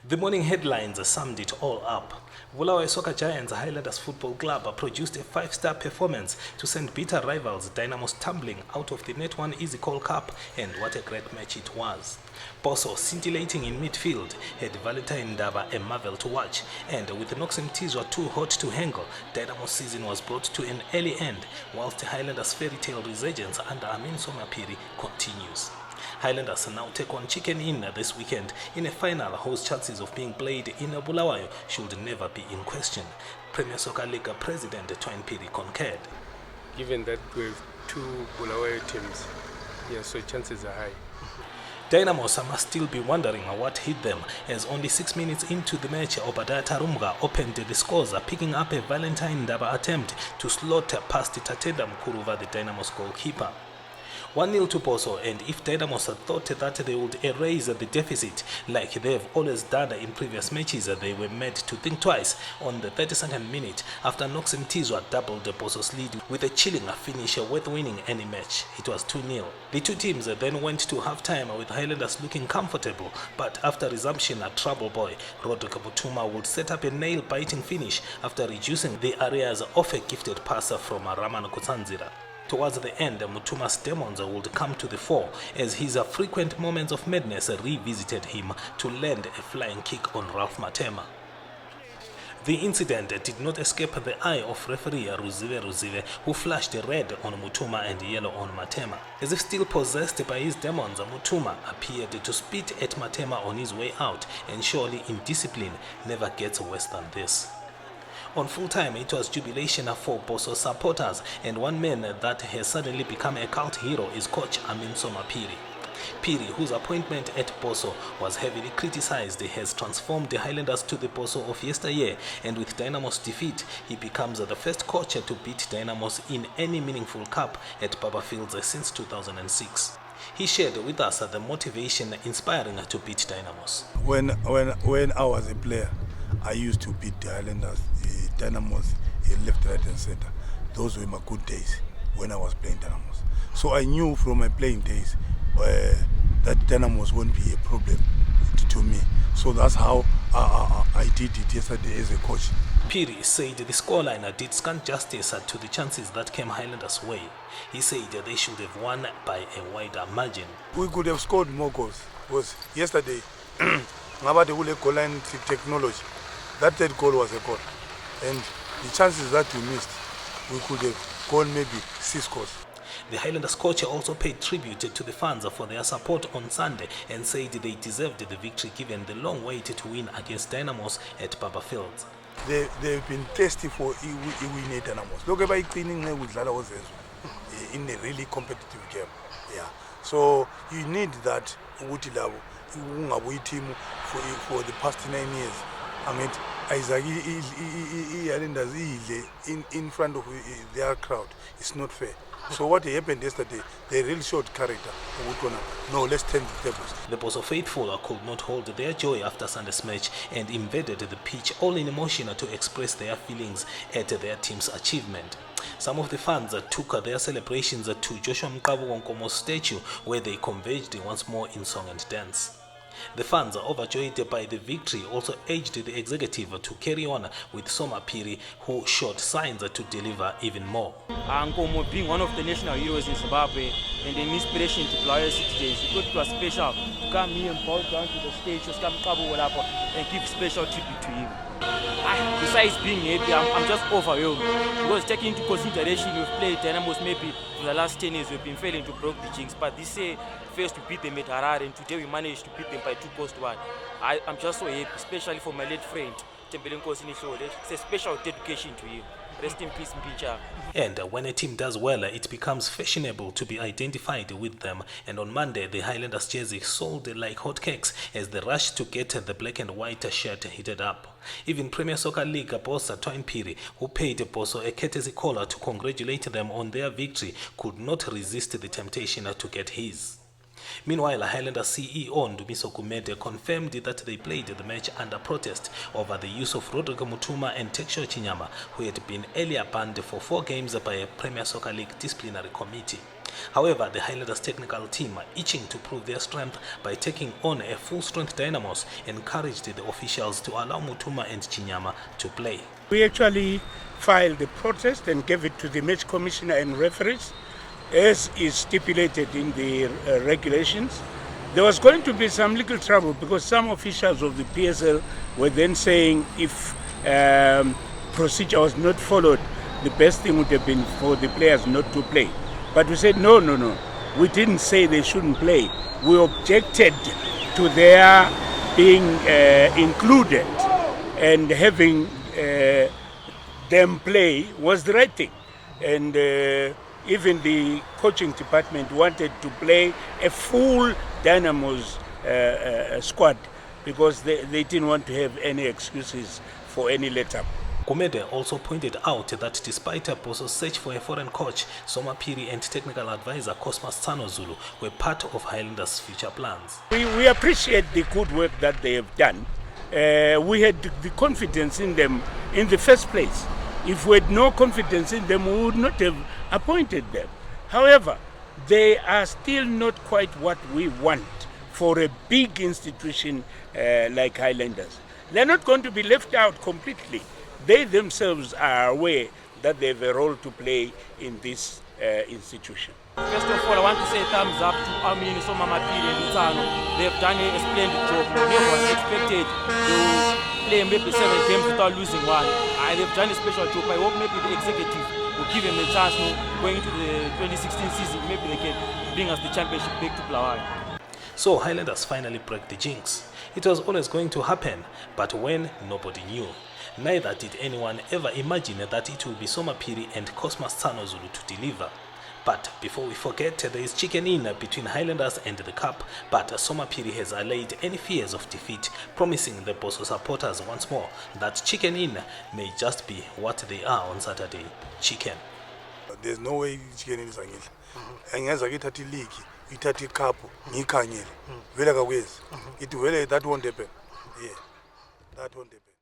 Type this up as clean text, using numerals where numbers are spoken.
The morning headlines summed it all up. Bulawayo soccer giants Highlanders Football Club produced a 5-star performance to send bitter rivals Dynamos tumbling out of the Net 1 Easycall Cup, and what a great match it was. Boso, scintillating in midfield, had Valentine Ndaba a marvel to watch, and with Noxem Tizwa too hot to handle, Dynamos' season was brought to an early end, whilst Highlanders' fairy tale resurgence under Amin Somapiri continues. Highlanders now take on Chicken Inn this weekend in a final whose chances of being played in Bulawayo should never be in question. Premier Soccer League President Twine Piri concurred. Given that we have two Bulawayo teams, so chances are high. Dynamos must still be wondering what hit them, as only 6 minutes into the match, Obadiah Tarumga opened the scores, picking up a Valentine Ndaba attempt to slaughter past Tatenda Mkuruva, the Dynamos goalkeeper. 1-0 to Boso, and if Dynamos thought that they would erase the deficit like they've always done in previous matches, they were made to think twice on the 32nd minute after Noxem Tizwa doubled Boso's lead with a chilling finish worth winning any match. It was 2-0. The two teams then went to half-time with Highlanders looking comfortable, but after resumption, a trouble boy, Rodrigo Mutuma, would set up a nail-biting finish after reducing the areas of a gifted passer from Raman Kutsanzira. Towards the end, Mutuma's demons would come to the fore as his frequent moments of madness revisited him to land a flying kick on Ralph Matema. The incident did not escape the eye of referee Ruzive, who flashed red on Mutuma and yellow on Matema. As if still possessed by his demons, Mutuma appeared to spit at Matema on his way out, and surely indiscipline never gets worse than this. On full time, it was jubilation for Boso supporters, and one man that has suddenly become a cult hero is coach Amin Somapiri. Piri, whose appointment at Boso was heavily criticized, has transformed the Highlanders to the Boso of yesteryear, and with Dynamos' defeat, he becomes the first coach to beat Dynamos in any meaningful cup at Baba Fields since 2006. He shared with us the motivation inspiring to beat Dynamos. When I was a player, I used to beat the Highlanders, the Dynamos, left, right and center. Those were my good days when I was playing Dynamos. So I knew from my playing days that Dynamos won't be a problem to me. So that's how I did it yesterday as a coach. Piri said the scoreline did scant justice to the chances that came Highlanders' way. He said they should have won by a wider margin. We could have scored more goals because yesterday, about the whole goal line technology, that third goal was a goal. And the chances that we missed, we could have gone maybe 6 goals. The Highlanders coach also paid tribute to the fans for their support on Sunday and said they deserved the victory given the long wait to win against Dynamos at Baba Fields. They've been thirsty for winning Dynamos. Look at cleaning with Dynamos in a really competitive game. Yeah. So you need that team for the past 9 years. I mean, Highlanders in front of their crowd. It's not fair. So what happened yesterday, they really showed character. No, let's turn the tables. The Boso faithful could not hold their joy after Sunday's match and invaded the pitch all in emotion to express their feelings at their team's achievement. Some of the fans took their celebrations to Joshua Mkabu Nkomo's statue, where they converged once more in song and dance. The fans, overjoyed by the victory, also urged the executive to carry on with Somapiri, who showed signs to deliver even more. Nkomo being one of the national heroes in Zimbabwe and an inspiration to Bulawayo citizens, we thought it was special to come here and bow down to the stage, and give special tribute to him. Besides being happy, I'm just overwhelmed because taking into consideration we've played Dynamos maybe for the last 10 years, we've been failing to break the JINX, but this year first we beat them at Harare and today we managed to beat them by 2-1. I'm just so happy, especially for my late friend Tembele Nkosi Nihlole. It's a special dedication to him. Rest in peace, Mpincha. And when a team does well, it becomes fashionable to be identified with them. And on Monday, the Highlanders jersey sold like hotcakes as the rush to get the black and white shirt heated up. Even Premier Soccer League boss Twine Piri, who paid Boso a courtesy caller to congratulate them on their victory, could not resist the temptation to get his. Meanwhile, Highlanders CEO Ndumiso Kumede confirmed that they played the match under protest over the use of Rodrigo Mutuma and Texio Chinyama, who had been earlier banned for 4 games by a Premier Soccer League disciplinary committee. However, the Highlanders technical team are itching to prove their strength by taking on a full-strength Dynamos, encouraged the officials to allow Mutuma and Chinyama to play. We actually filed the protest and gave it to the match commissioner and referees, as is stipulated in the regulations. There was going to be some legal trouble because some officials of the PSL were then saying if procedure was not followed, the best thing would have been for the players not to play. But we said, no. We didn't say they shouldn't play. We objected to their being included, and having them play was the right thing. And even the coaching department wanted to play a full Dynamos squad because they didn't want to have any excuses for any let-up. Kumede also pointed out that despite Boso's search for a foreign coach, Soma Piri and technical advisor Cosmas Zulu were part of Highlanders' future plans. We appreciate the good work that they have done. We had the confidence in them in the first place. If we had no confidence in them, we would not have appointed them. However, they are still not quite what we want for a big institution like Highlanders. They're not going to be left out completely. They themselves are aware that they have a role to play in this institution. First of all, I want to say thumbs up to Amin, Soma Piri and Itano. They have done a splendid job. Never was expected to play maybe 7 games without losing one. They've done a special job. I hope maybe the executive will give them a chance going into the 2016 season. Maybe they can bring us the championship back to Bulawayo. So Highlanders finally break the jinx. It was always going to happen, but when, nobody knew. Neither did anyone ever imagine that it would be Soma Piri and Cosmas Zulu to deliver. But before we forget, there is chicken in between Highlanders and the Cup, but Soma Piri has allayed any fears of defeat, promising the Boso supporters once more that chicken in may just be what they are on Saturday, chicken. There's no way chicken in is angel. Angeza itati league, itati cup, ngikanyele. Vela kawezi. It will that won't happen. Yeah. That won't happen.